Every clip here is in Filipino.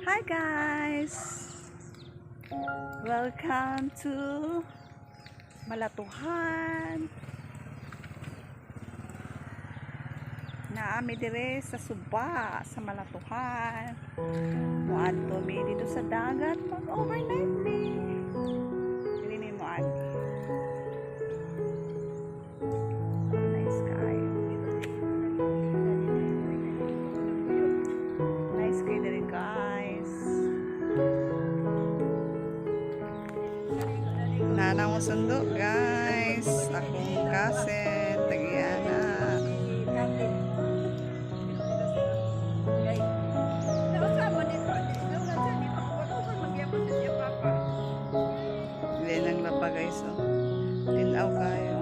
Hi guys! Welcome to Malatuhan. Naami dire sa Suba, sa Malatuhan. Muadto mi dito sa dagat mag-overnight mi. Dili mo ani. Nice kayo. Nice kayo dire guys. Nana mo sundo guys. Akong kaset, tagiana. Hindi lang lapa guys. Oh. Tinaw kayo.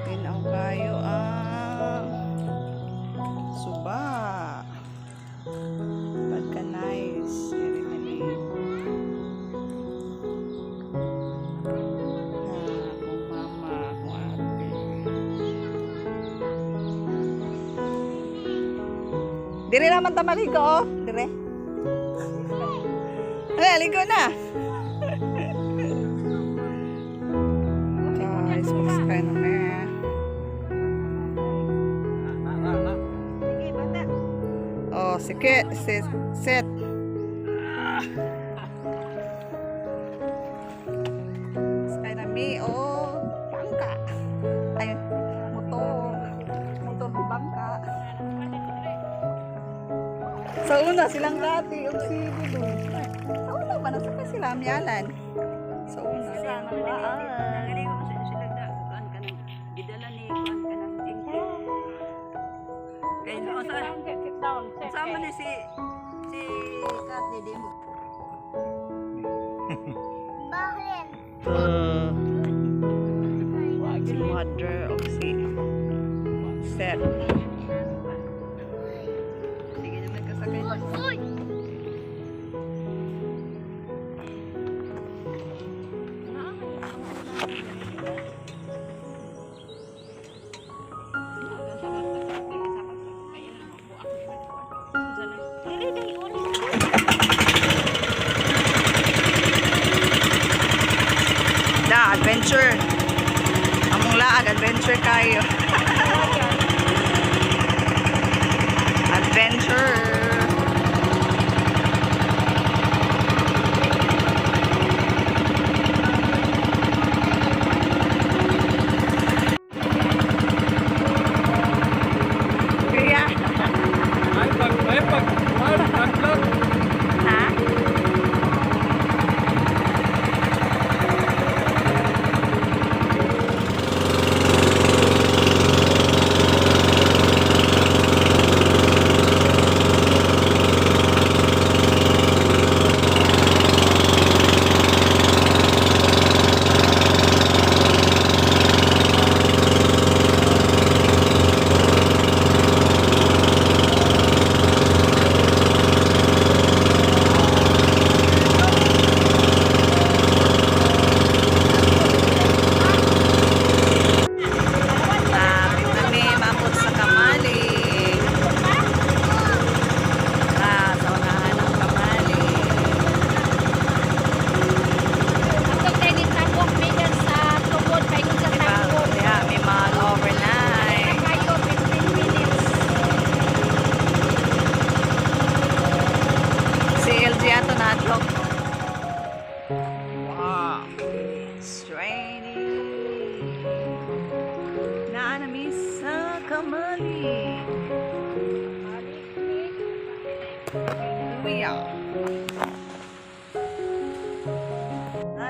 Tinaw kayo ang Suba. Pagka nice. Very mali. Akong mama, akong ate. Dire naman tamaligo oh. Dire. Hala, ligo na. Guys, magsakay na na. Oh, sige, set. Sakay na mi, oh, bangka. Ay, motor di bangka. Sa una silang dati, yung si Budo. Sa una ba, nasakay sila, amyalan. Sa una. Sama ni si Kathy din. Bakit? Si mother of si Seth. Sige naman kasakay. Uy! Adventure. Among laag, adventure kayo. Adventure. Kaya. Kuya.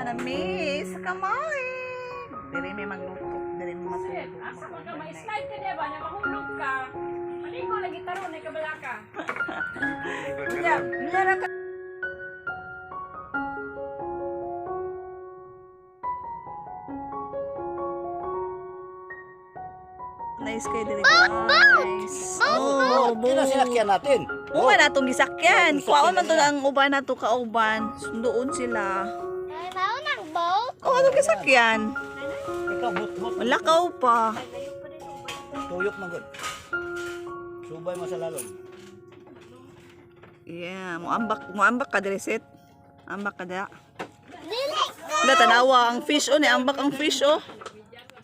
Nami sa kamay. Diri may magluto. Diri may matulog. Asa man ka ma-slide ka diba? Nya mahulog ka. Maligo lagi taron ay kabalaka. Nya ka. Nice kay diri guys. Oh, Kina sinakyan natin. Uma na itong gisakyan. Kuwaon man to ang uban na to kauban. Sundoon sila. Ay, mao nang boat. Oh, ano gisakyan? Ikaw, but. Malakaw pa. Tuyok man gud. Subay mo sa lalong. Yeah, muambak ka direset. Ambak ka da. Dili. Wala tanawa ang fish oh, niambak ang fish oh.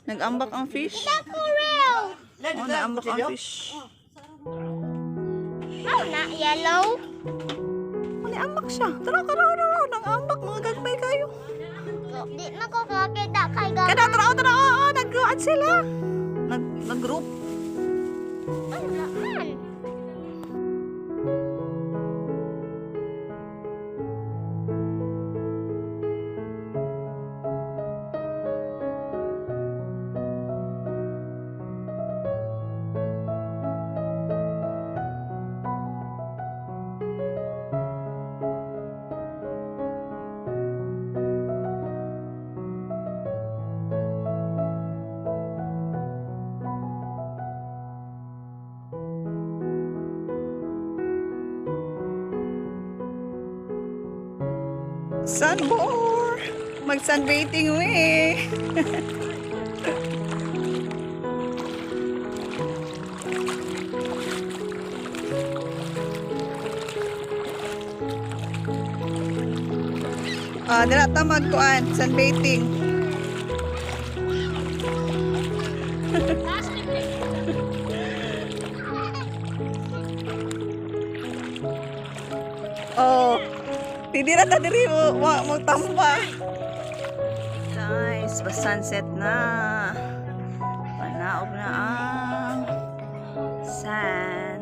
Nag-ambak ang fish. Ako real. Oh, naambak ang fish. Mao na yellow. Oh, niambak siya. Tara, nang-ambak mga gagmay kayo. Di na ko kakita kay ga. Kada tara, oh, nag-gruan sila. Nag-group. Ano naman? Sunboard! Mag-sunbathing we! Dala ta magkuan, sunbathing. Oh, tidira ta diri mo magtamba. Guys, pa sunset na. Panaog na ang sun.